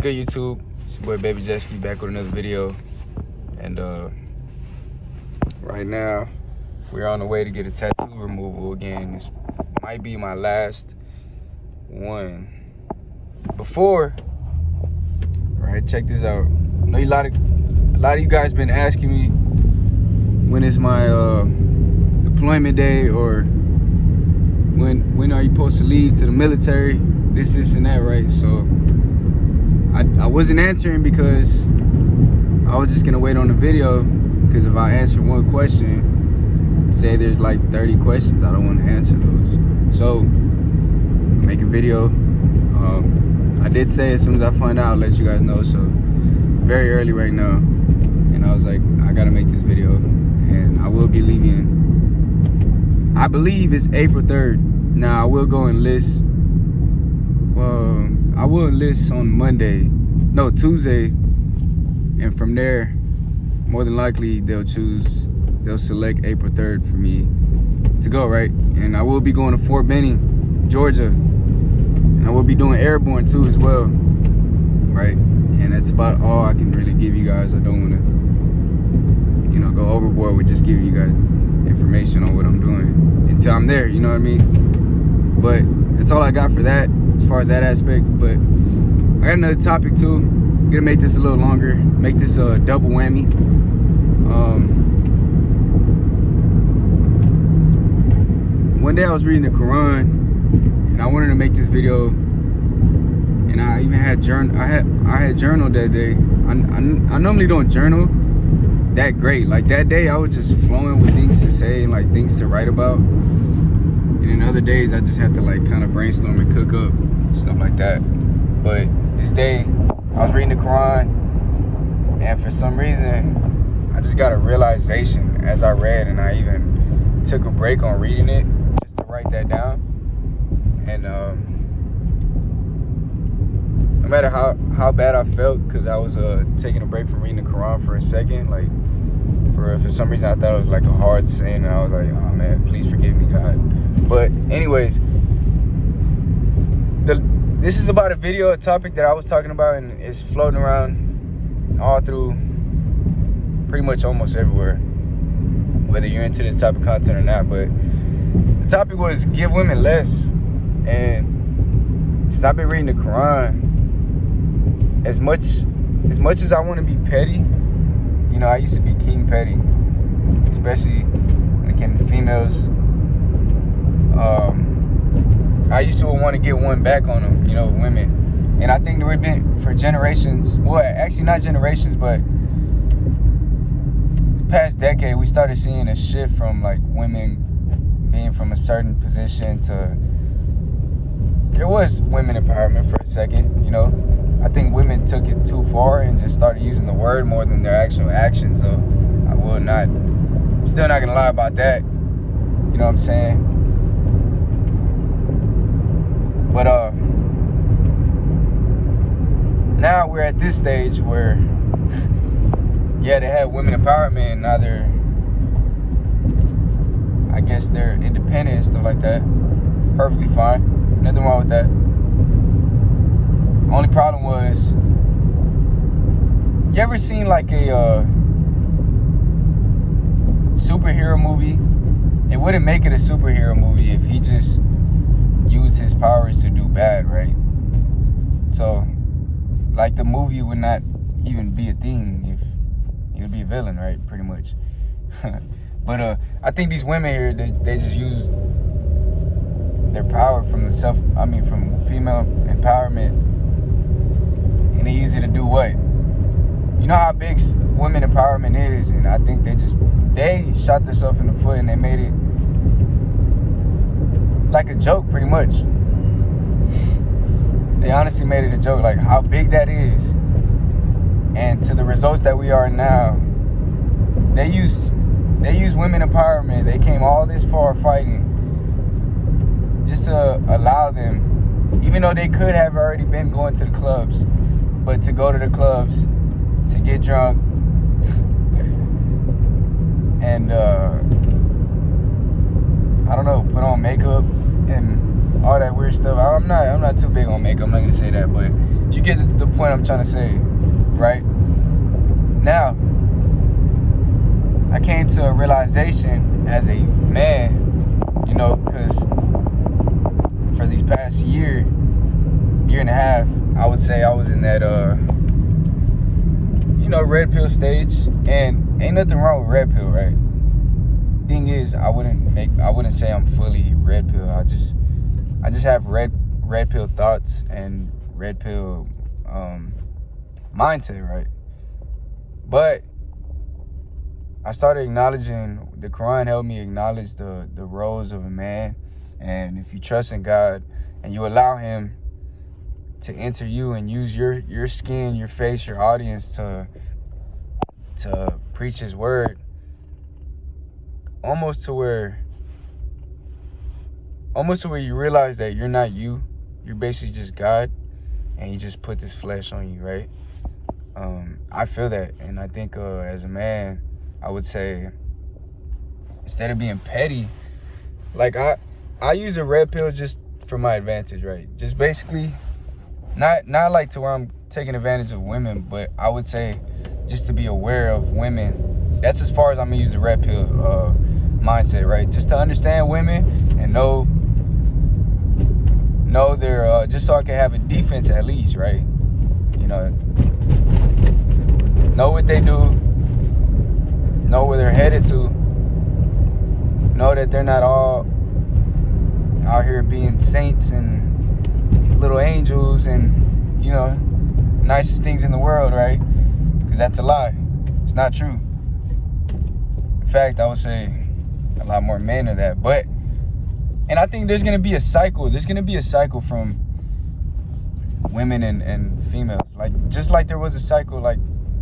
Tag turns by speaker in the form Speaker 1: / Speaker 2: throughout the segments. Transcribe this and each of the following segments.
Speaker 1: good, YouTube? It's your boy Baby Jet Ski back with another video. And right now we're on the way to get a tattoo removal again. This might be my last one. Before, right, check this out. I know a lot of you guys been asking me when is my deployment day, or when are you supposed to leave to the military, this and that, right? So I wasn't answering because I was just gonna wait on the video, because if I answer one question, say there's like 30 questions, I don't want to answer those. So make a video. I did say as soon as I find out, I'll let you guys know. So very early right now, and I was like, I gotta make this video, and I will be leaving. I believe it's April 3rd. Now I will go enlist. I will enlist on Tuesday, and from there, more than likely they'll select April 3rd for me to go, right? And I will be going to Fort Benning, Georgia, and I will be doing airborne too as well, right? And that's about all I can really give you guys. I don't want to, go overboard with just giving you guys information on what I'm doing until I'm there, you know what I mean? But that's all I got for that, as far as that aspect. But I got another topic too. I'm gonna make this a little longer, make this a double whammy. One day I was reading the Quran, and I wanted to make this video, and I even had I had journaled that day. I normally don't journal that great. Like that day, I was just flowing with things to say and like things to write about. And in other days, I just had to like kind of brainstorm and cook up stuff like that. But this day, I was reading the Quran, and for some reason, I just got a realization as I read, and I even took a break on reading it just to write that down. And no matter how bad I felt, because I was taking a break from reading the Quran for a second, like for some reason I thought it was like a hard sin, and I was like, oh man, please forgive me, God. But anyways, this is about a topic that I was talking about, and it's floating around all through pretty much almost everywhere, whether you're into this type of content or not. But the topic was give women less. And since I've been reading the Quran, as much as I want to be petty, I used to be king petty, especially when it came to females. I used to want to get one back on them, women. And I think there have been, for generations, well, actually not generations, but the past decade, we started seeing a shift from like women being from a certain position to, there was women empowerment for a second, I think women took it too far and just started using the word more than their actual actions, though. I'm still not gonna lie about that, you know what I'm saying? But now we're at this stage where, yeah, they have women empowerment, and now I guess they're independent and stuff like that. Perfectly fine. Nothing wrong with that. Only problem was, you ever seen like a superhero movie? It wouldn't make it a superhero movie if he just used his powers to do bad, right? So, like, the movie would not even be a thing if he would be a villain, right? Pretty much. But I think these women here, they just use their power from from female empowerment, and they use it to do what? You know how big women empowerment is, and I think they shot themselves in the foot, and they made it like a joke, pretty much. They honestly made it a joke, like how big that is. And to the results that we are now, they use women empowerment. They came all this far fighting just to allow them, even though they could have already been going to the clubs, but to go to the clubs, to get drunk, and I don't know, put on makeup and all that weird stuff. I'm not too big on makeup, I'm not gonna say that, but you get the point. point I'm trying to say, right? Now, I came to a realization as a man, you know, because for these past year and a half, I would say I was in that, you know, red pill stage. And ain't nothing wrong with red pill, right? Thing is, I wouldn't say I'm fully red pill. I just have red pill thoughts and red pill mindset, right? But I started acknowledging, the Quran helped me acknowledge the roles of a man. And if you trust in God and you allow him to enter you and use your skin, your face, your audience to preach his word, almost to where you realize that you're not you. You're basically just God, and he just put this flesh on you, right? I feel that, and I think as a man, I would say, instead of being petty, like I use a red pill just for my advantage, right? Just basically, not like to where I'm taking advantage of women, but I would say just to be aware of women. That's as far as I'm gonna use the red pill mindset, right? Just to understand women and know their just so I can have a defense at least, right? You know what they do, know where they're headed to, know that they're not all out here being saints and little angels and, you know, nicest things in the world, right? Because that's a lie. It's not true. In fact, I would say a lot more men are that. And I think there's going to be a cycle. There's going to be a cycle from women and females. Like, just like there was a cycle like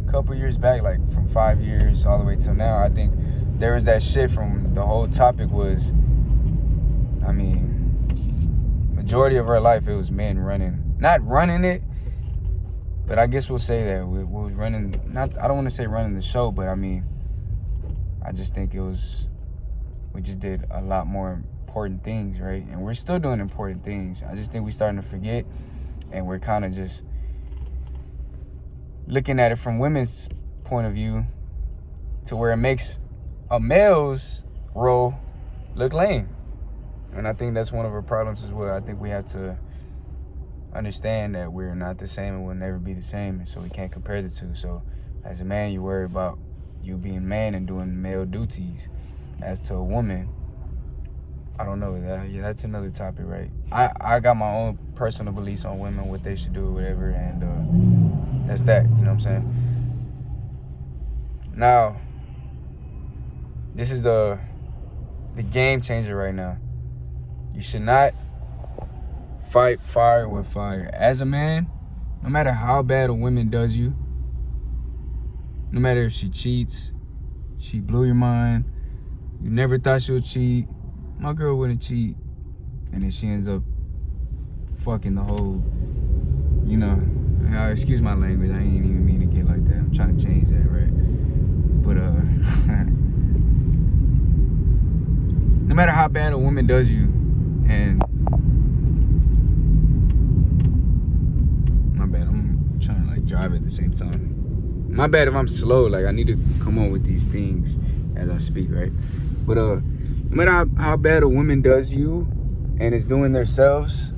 Speaker 1: a couple years back, like from 5 years all the way till now. I think there was that shift from the whole topic was, I mean, majority of our life, it was men running. Not running it, but I guess we'll say that we was running, not, I don't want to say running the show, but I mean, I just think we just did a lot more important things, right? And we're still doing important things. I just think we're starting to forget, and we're kind of just looking at it from women's point of view to where it makes a male's role look lame. And I think that's one of our problems as well. I think we have to understand that we're not the same and we'll never be the same, and so we can't compare the two. So as a man, you worry about you being man and doing male duties. As to a woman, I don't know. That's another topic, right? I got my own personal beliefs on women, what they should do or whatever, and that's that, you know what I'm saying? Now, this is the game changer right now. You should not fight fire with fire. As a man, no matter how bad a woman does you, no matter if she cheats, she blew your mind, you never thought she would cheat, my girl wouldn't cheat, and then she ends up fucking the whole, you know, excuse my language, I ain't even mean to get like that. I'm trying to change that, right? But no matter how bad a woman does you, and my bad, I'm trying to like drive at the same time. My bad if I'm slow, like I need to come on with these things as I speak, right? But no matter how bad a woman does you and is doing themselves,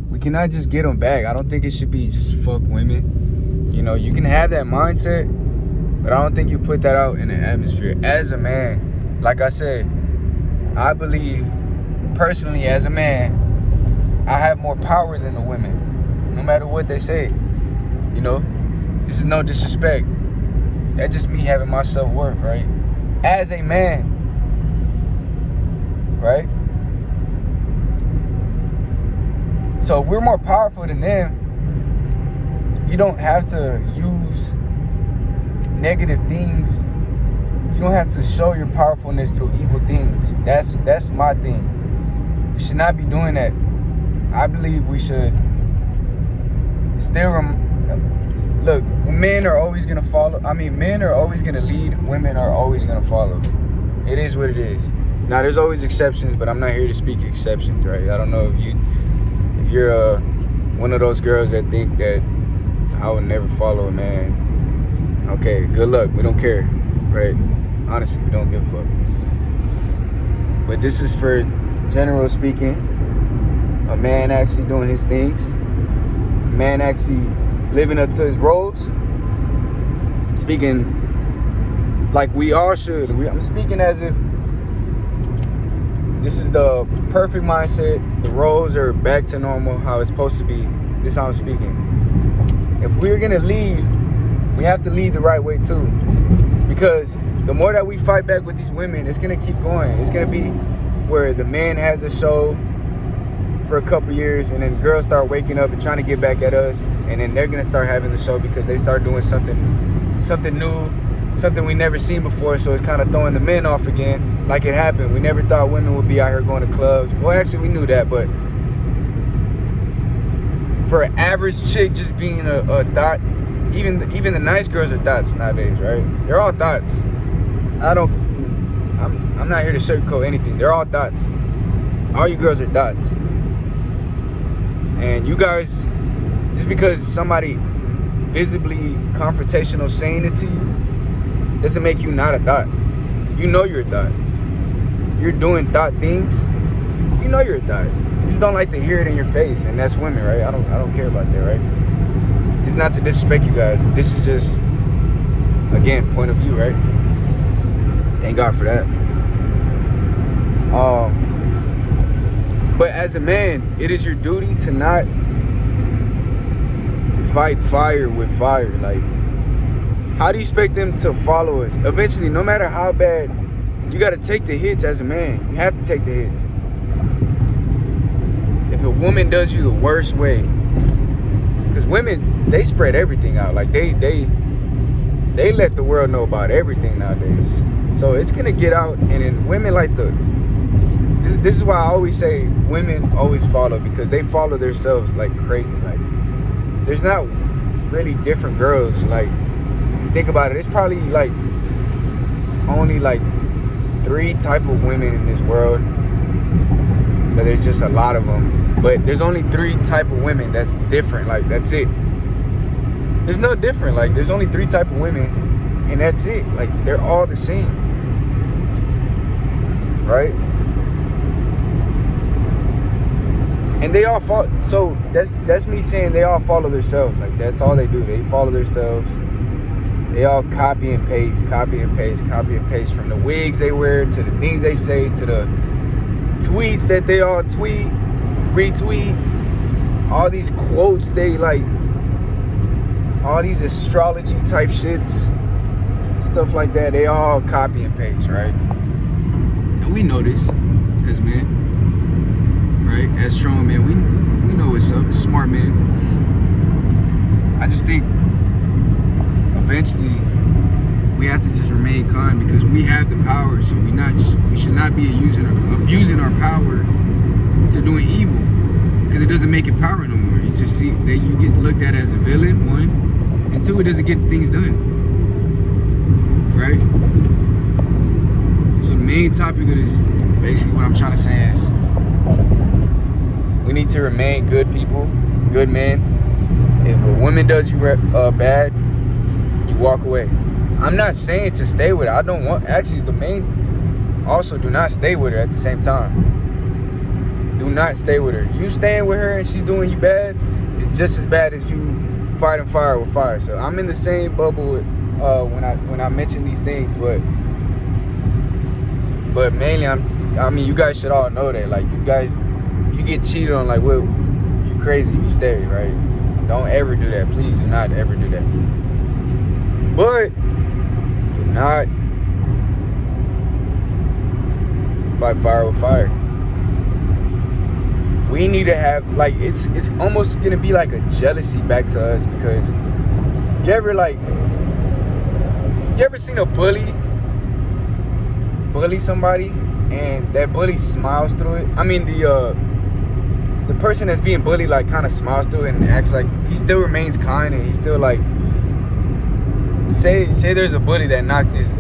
Speaker 1: we cannot just get them back. I don't think it should be just fuck women. You know, you can have that mindset, but I don't think you put that out in the atmosphere. As a man, like I said, I believe personally as a man, I have more power than the women, no matter what they say. You know, this is no disrespect. That's just me having my self-worth, right? As a man, right? So if we're more powerful than them, you don't have to use negative things. You don't have to show your powerfulness through evil things. That's my thing. We should not be doing that. I believe we should still look, men are always gonna follow. I mean, men are always gonna lead. Women are always gonna follow. It is what it is. Now, there's always exceptions, but I'm not here to speak exceptions, right? I don't know if you're one of those girls that think that I would never follow a man. Okay, good luck. We don't care, right? Honestly, we don't give a fuck. But this is for general speaking. A man actually doing his things. A man actually living up to his roles. Speaking like we all should. I'm speaking as if this is the perfect mindset. The roles are back to normal, how it's supposed to be. This is how I'm speaking. If we're going to lead, we have to lead the right way too. Because the more that we fight back with these women, it's going to keep going. It's going to be where the man has the show for a couple years, and then girls start waking up and trying to get back at us, and then they're going to start having the show because they start doing something new, something we never seen before. So it's kind of throwing the men off again, like it happened. We never thought women would be out here going to clubs. Well, actually, we knew that, but for an average chick just being a thought, even the nice girls are thoughts nowadays, right? They're all thoughts. I'm not here to sugarcoat anything. They're all thoughts. All you girls are thoughts. And you guys, just because somebody visibly confrontational saying it to you, doesn't make you not a thought. You know you're a thought. You're doing thought things. You know you're a thought. You just don't like to hear it in your face, and that's women, right? I don't care about that, right? It's not to disrespect you guys. This is just, again, point of view, right? Thank God for that. But as a man, it is your duty to not fight fire with fire. Like, how do you expect them to follow us? Eventually, no matter how bad, you got to take the hits as a man. You have to take the hits. If a woman does you the worst way, because women, they spread everything out. Like, they let the world know about everything nowadays. So it's going to get out, and then women like this is why I always say women always follow, because they follow themselves like crazy. Like, there's not really different girls. Like, you think about it, it's probably like only like 3 type of women in this world, but there's just a lot of them. But there's only 3 type of women that's different. Like, that's it. There's no different. Like, there's only 3 type of women, and that's it. Like, they're all the same, right? And they all follow. So that's me saying they all follow themselves. Like, that's all they do. They follow themselves. They all copy and paste from the wigs they wear to the things they say to the tweets that they all tweet, retweet, all these quotes they like, all these astrology type shits, stuff like that. They all copy and paste, right? And we know this as men, right? As strong men, we know what's up. As smart men. I just think eventually we have to just remain calm, because we have the power. So we should not be abusing our power to doing evil, because it doesn't make it power no more. You just see that you get looked at as a villain, 1, and 2, it doesn't get things done, right? So the main topic of this, basically what I'm trying to say is, we need to remain good people, good men. If a woman does you bad, you walk away. I'm not saying to stay with her. I don't want, actually, the main, also do not stay with her at the same time. Do not stay with her. You staying with her and she's doing you bad, it's just as bad as you fighting fire with fire. So I'm in the same bubble with, when I mention these things, but mainly I mean, you guys should all know that. Like, you guys, if you get cheated on, like, well, you're crazy if you stay, right? Don't ever do that. Please do not ever do that. But do not fight fire with fire. We need to have, like, it's almost gonna be like a jealousy back to us, because you ever seen a bully somebody and that bully smiles through it? I mean, the person that's being bullied, like, kind of smiles through it and acts like he still remains kind, and he still, like, say there's a bully that knocked this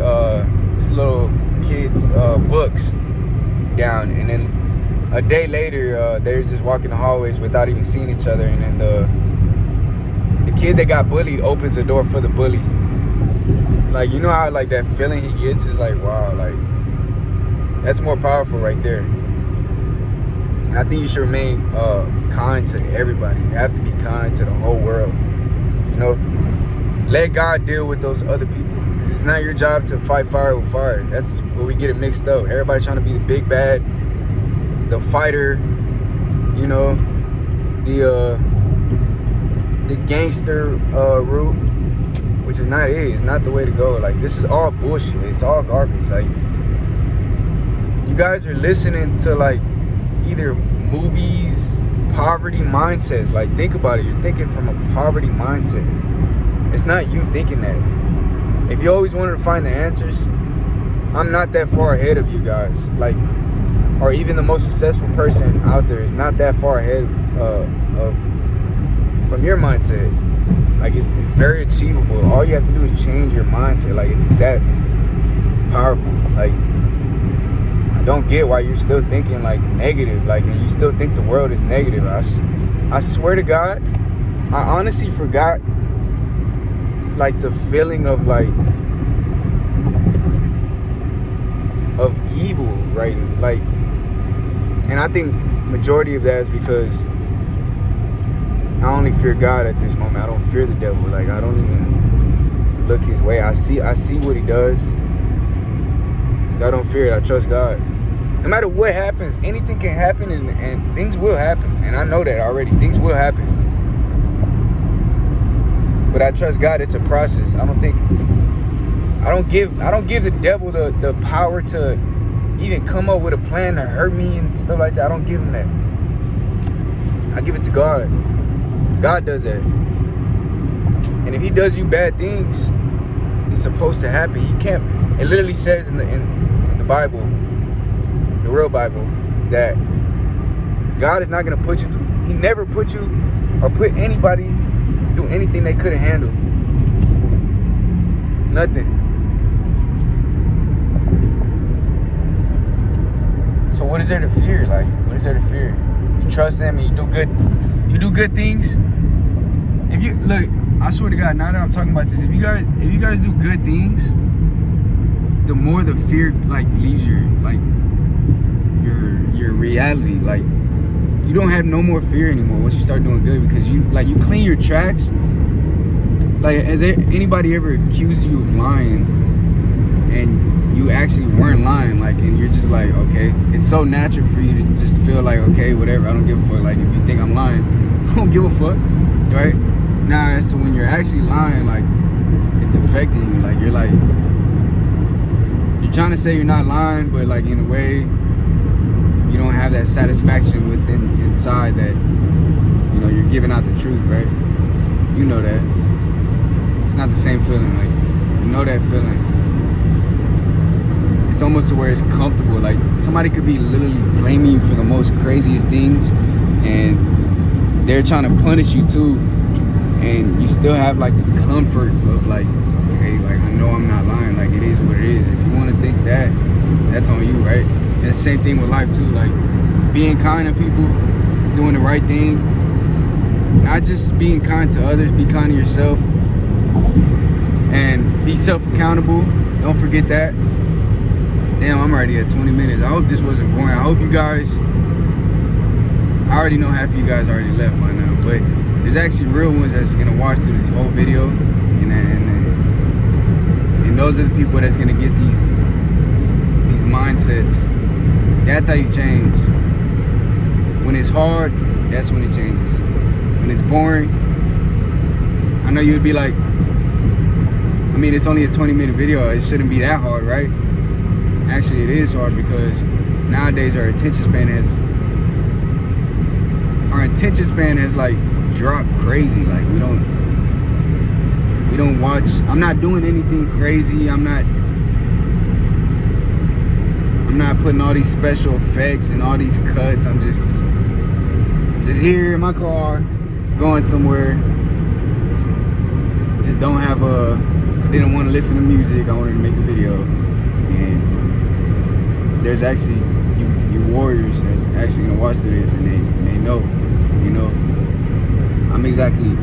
Speaker 1: little kid's books down, and then a day later they're just walking the hallways without even seeing each other, and then the kid that got bullied opens the door for the bully. Like, you know how like that feeling he gets is like, wow, like that's more powerful right there. And I think you should remain kind to everybody. You have to be kind to the whole world. You know, let God deal with those other people. It's not your job to fight fire with fire. That's where we get it mixed up. Everybody trying to be the big bad, the fighter, you know, the gangster route, which is not it. It's not the way to go. Like, this is all bullshit. It's all garbage. Like, you guys are listening to like either movies, poverty mindsets. Like, think about it. You're thinking from a poverty mindset. It's not you thinking that. If you always wanted to find the answers, I'm not that far ahead of you guys. Like, or even the most successful person out there is not that far ahead from your mindset. Like, it's very achievable. All you have to do is change your mindset. Like, it's that powerful. Like, I don't get why you're still thinking like negative, like, and you still think the world is negative. I swear to God, I honestly forgot like the feeling of like of evil, right? Like, and I think majority of that is because I only fear God at this moment. I don't fear the devil. Like, I don't even look his way. I see what he does. I don't fear it. I trust God. No matter what happens, anything can happen, and things will happen. And I know that already. Things will happen. But I trust God. It's a process. I don't give the devil the power to even come up with a plan to hurt me and stuff like that. I don't give him that. I give it to God. God does that. And if he does you bad things, it's supposed to happen. He can't. It literally says in the Bible, the real Bible, that God is not going to put you through. He never put you or put anybody through anything they couldn't handle. Nothing. So what is there to fear? Like, what is there to fear? You trust them and you do good things. If you look, I swear to God, now that I'm talking about this, if you guys do good things, the more the fear like leaves your reality. Like, you don't have no more fear anymore once you start doing good, because you clean your tracks. Like, has anybody ever accused you of lying and you actually weren't lying? Like, and you're just like, okay, it's so natural for you to just feel like, okay, whatever, I don't give a fuck. Like, if you think I'm lying, I don't give a fuck, right? Now, as to when you're actually lying, like, it's affecting you. Like, you're trying to say you're not lying, but like, in a way, you don't have that satisfaction inside that, you know, you're giving out the truth, right? You know that. It's not the same feeling. Like, you know that feeling. It's almost to where it's comfortable. Like, somebody could be literally blaming you for the most craziest things, and they're trying to punish you too, and you still have like the comfort of like, hey, like, I know I'm not lying. Like, it is what it is. If you want to think that, that's on you, right? And the same thing with life too. Like, being kind to people, doing the right thing, not just being kind to others, be kind to yourself, and be self-accountable. Don't forget that. Damn, I'm already at 20 minutes. I hope this wasn't boring. I hope you guys, I already know half of you guys already left by now, but there's actually real ones that's gonna watch through this whole video, and those are the people that's gonna get these mindsets. That's how you change. When it's hard, that's when it changes. When it's boring, I know you'd be like, I mean, it's only a 20-minute video. It shouldn't be that hard, right? Actually, it is hard, because nowadays our attention span has like dropped crazy. Like, we don't watch. I'm not doing anything crazy. I'm not putting all these special effects and all these cuts. I'm just here in my car, going somewhere. Just don't have I didn't want to listen to music. I wanted to make a video. And there's actually you warriors that's actually gonna watch through this, and they know, you know, I'm exactly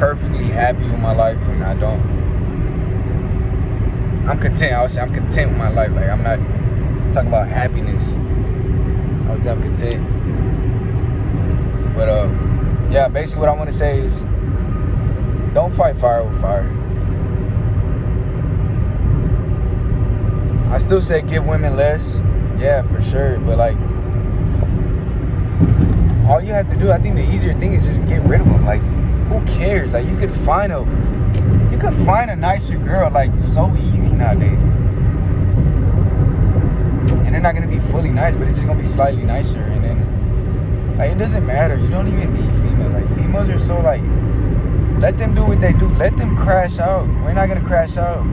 Speaker 1: perfectly happy with my life, and I'm content. I would say I'm content with my life. Like, I'm not talking about happiness. I would say I'm content. But yeah, basically what I want to say is, don't fight fire with fire. I still say give women less. Yeah, for sure. But like, all you have to do, I think the easier thing is just get rid of them. Like, who cares? Like, you could find a nicer girl, like, so easy nowadays. And they're not gonna be fully nice, but it's just gonna be slightly nicer. And then, like, it doesn't matter. You don't even need female. Like, females are so, like, let them do what they do. Let them crash out. We're not gonna crash out.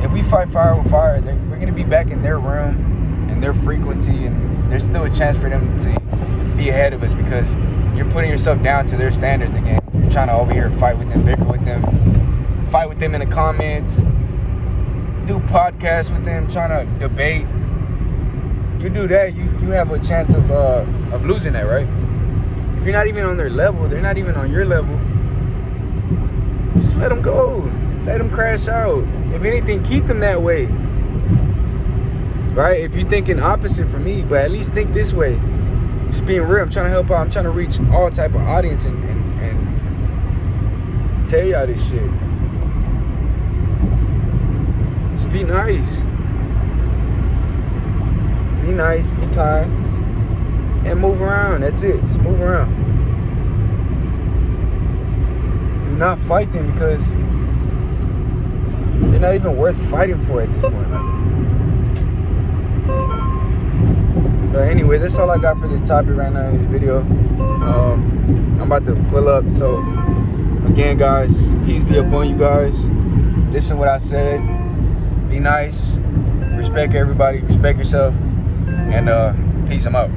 Speaker 1: If we fight fire with fire, we're gonna be back in their room and their frequency, and there's still a chance for them to be ahead of us, because you're putting yourself down to their standards again. You're trying to over here fight with them, bicker with them, fight with them in the comments, do podcasts with them, trying to debate. You do that, you have a chance of losing that, right? If you're not even on their level, they're not even on your level, just let them go. Let them crash out. If anything, keep them that way. Right? If you're thinking opposite from me, but at least think this way. Just being real, I'm trying to help out. I'm trying to reach all type of audience and tell y'all this shit. Just be nice. Be nice, be kind, and move around. That's it. Just move around. Do not fight them, because they're not even worth fighting for at this point. But anyway, that's all I got for this topic right now in this video. I'm about to pull up. So again, guys, peace be upon you guys. Listen what I said. Be nice. Respect everybody. Respect yourself. And peace. I'm out.